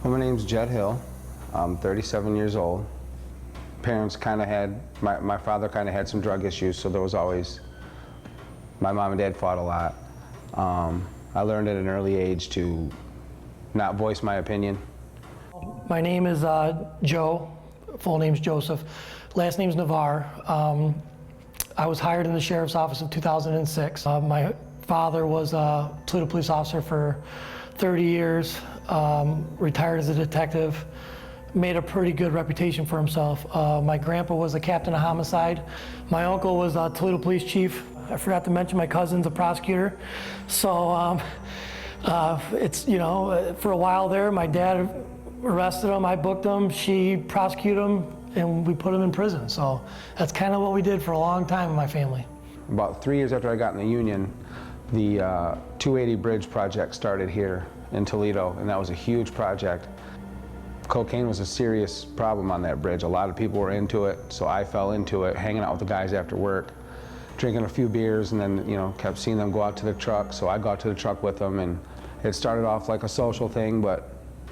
Well, my name's Jed Hill. I'm 37 years old. Parents kind of had, my father kind of had some drug issues, so there was always, my mom and dad fought a lot. I learned at an early age to not voice my opinion. My name is Joe, full name's Joseph, last name's Navarre. I was hired in the Sheriff's Office in 2006. My father was a Toledo police officer for 30 years, retired as a detective, made a pretty good reputation for himself. My grandpa was a captain of homicide. My uncle was a Toledo police chief. I forgot to mention my cousin's a prosecutor. So it's, you know, for a while there, my dad arrested him, I booked him, she prosecuted him, and we put him in prison. So that's kind of what we did for a long time in my family. About 3 years after I got in the union, the 280 bridge project started here in Toledo, and that was a huge project. Cocaine was a serious problem on that bridge. A lot of people were into it, so I fell into it, hanging out with the guys after work, drinking a few beers, and then, you know, kept seeing them go out to the truck, so I got to the truck with them, and it started off like a social thing, but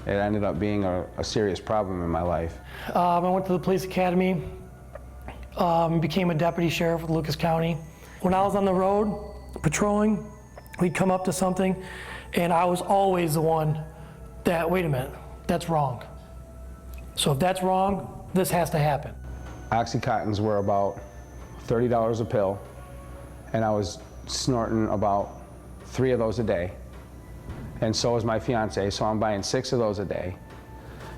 it ended up being a serious problem in my life. I went to the police academy, became a deputy sheriff with Lucas County. When I was on the road patrolling, we'd come up to something, and I was always the one that, wait a minute, that's wrong. So if that's wrong, this has to happen. Oxycontins were about $30 a pill, and I was snorting about 3 of those a day. And so was my fiance, so I'm buying 6 of those a day.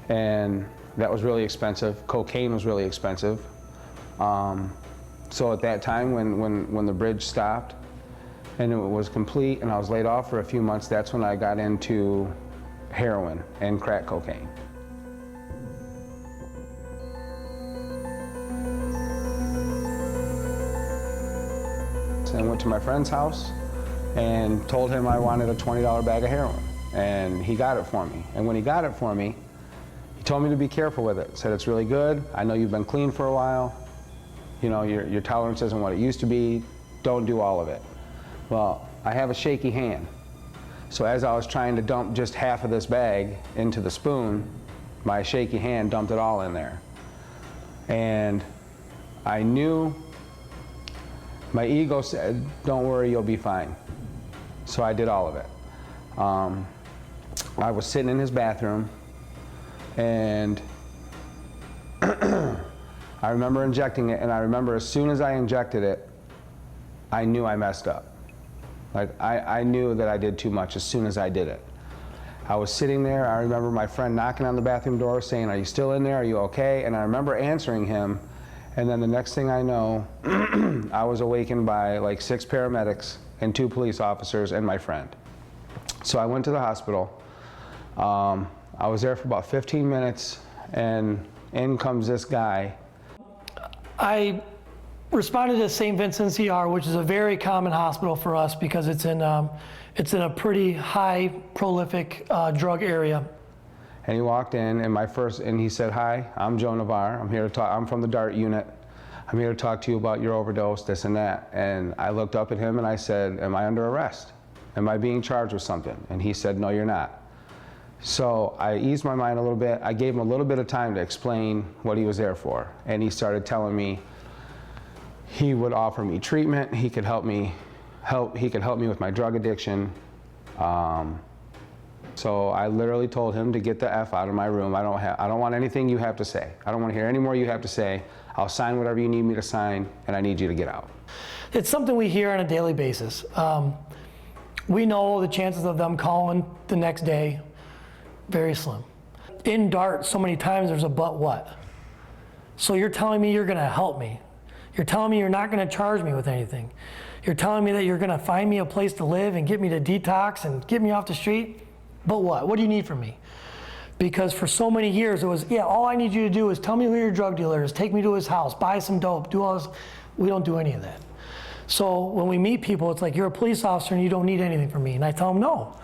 And that was really expensive. Cocaine was really expensive. So at that time, when the bridge stopped and it was complete and I was laid off for a few months, that's when I got into heroin and crack cocaine. So I went to my friend's house and told him I wanted a $20 bag of heroin, and he got it for me. And when he got it for me, he told me to be careful with it. Said, it's really good. I know you've been clean for a while. You know, your tolerance isn't what it used to be. Don't do all of it. Well, I have a shaky hand. So as I was trying to dump just half of this bag into the spoon, my shaky hand dumped it all in there. And I knew, my ego said, don't worry, you'll be fine. So I did all of it. I was sitting in his bathroom, and I remember injecting it, and I remember as soon as I injected it, I knew I messed up. Like, I knew that I did too much as soon as I did it. I was sitting there, I remember my friend knocking on the bathroom door saying, are you still in there, are you okay? And I remember answering him, and then the next thing I know, I was awakened by like 6 paramedics and 2 police officers and my friend. So I went to the hospital. I was there for about 15 minutes, and in comes this guy. I responded to St. Vincent's ER, which is a very common hospital for us because it's in a pretty high prolific drug area. And he walked in, and he said, hi, I'm Joe Navarre. I'm here to talk. I'm from the DART unit. I'm here to talk to you about your overdose, this and that. And I looked up at him and I said, am I under arrest? Am I being charged with something? And he said, no, you're not. So I eased my mind a little bit. I gave him a little bit of time to explain what he was there for. And he started telling me he would offer me treatment. He could help me with my drug addiction. So I literally told him to get the F out of my room. I don't want anything you have to say. I don't want to hear any more you have to say. I'll sign whatever you need me to sign, and I need you to get out. It's something we hear on a daily basis. We know the chances of them calling the next day, very slim. In DART, so many times there's a but what. So you're telling me you're gonna help me. You're telling me you're not gonna charge me with anything. You're telling me that you're gonna find me a place to live and get me to detox and get me off the street. But what? What do you need from me? Because for so many years it was, yeah, all I need you to do is tell me who your drug dealer is, take me to his house, buy some dope, do all this. We don't do any of that. So when we meet people, it's like, you're a police officer and you don't need anything from me. And I tell them no.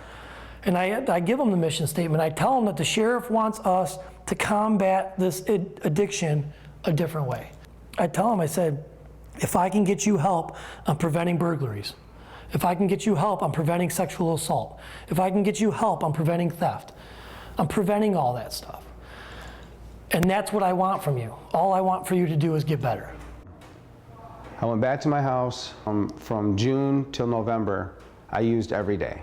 And I give them the mission statement. I tell them that the sheriff wants us to combat this addiction a different way. I tell them, I said, if I can get you help on preventing burglaries, if I can get you help on preventing sexual assault, if I can get you help on preventing theft, I'm preventing all that stuff. And that's what I want from you. All I want for you to do is get better. I went back to my house. From June till November, I used every day.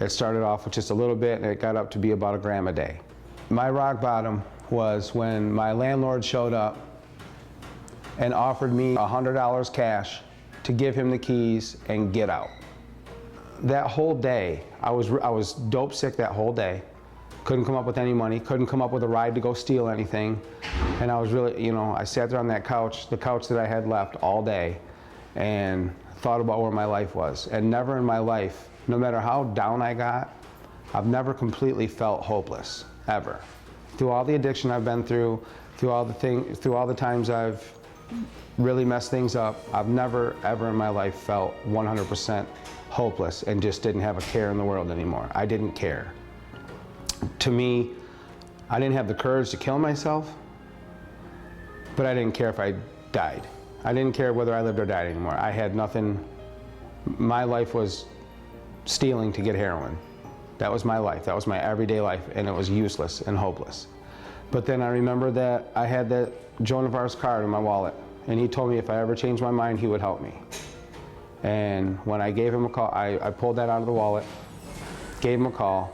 It started off with just a little bit, and it got up to be about a gram a day. My rock bottom was when my landlord showed up and offered me $100 cash to give him the keys and get out. That whole day, I was dope sick that whole day. Couldn't come up with any money, couldn't come up with a ride to go steal anything. And I was really, I sat there on that couch, the couch that I had left all day, and thought about where my life was. And never in my life, no matter how down I got, I've never completely felt hopeless, ever. Through all the addiction I've been through all the times I've really messed things up, I've never, ever in my life felt 100% hopeless and just didn't have a care in the world anymore. I didn't care. To me, I didn't have the courage to kill myself, but I didn't care if I died. I didn't care whether I lived or died anymore. I had nothing. My life was stealing to get heroin. That was my life. That was my everyday life, and it was useless and hopeless. But then I remember that I had that Joe Navarre's card in my wallet, and he told me if I ever changed my mind, he would help me. And when I gave him a call, I pulled that out of the wallet, gave him a call,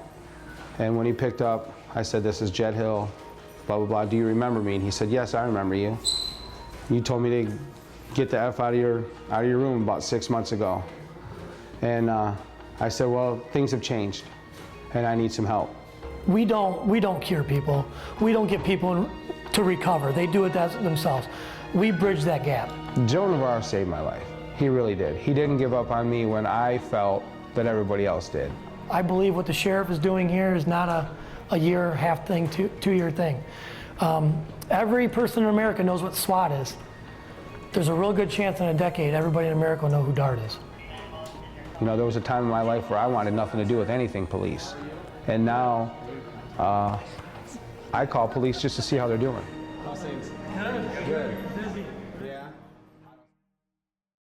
and when he picked up, I said, "This is Jed Hill, blah, blah, blah. Do you remember me?" And he said, "Yes, I remember you. You told me to get the F out of your room about 6 months ago." And I said, "Well, things have changed, and I need some help." We don't cure people. We don't get people to recover. They do it themselves. We bridge that gap. Joe Navarre saved my life. He really did. He didn't give up on me when I felt that everybody else did. I believe what the sheriff is doing here is not a year, half thing, 2-year thing. Every person in America knows what SWAT is. There's a real good chance in a decade everybody in America will know who DART is. There was a time in my life where I wanted nothing to do with anything police. And now I call police just to see how they're doing.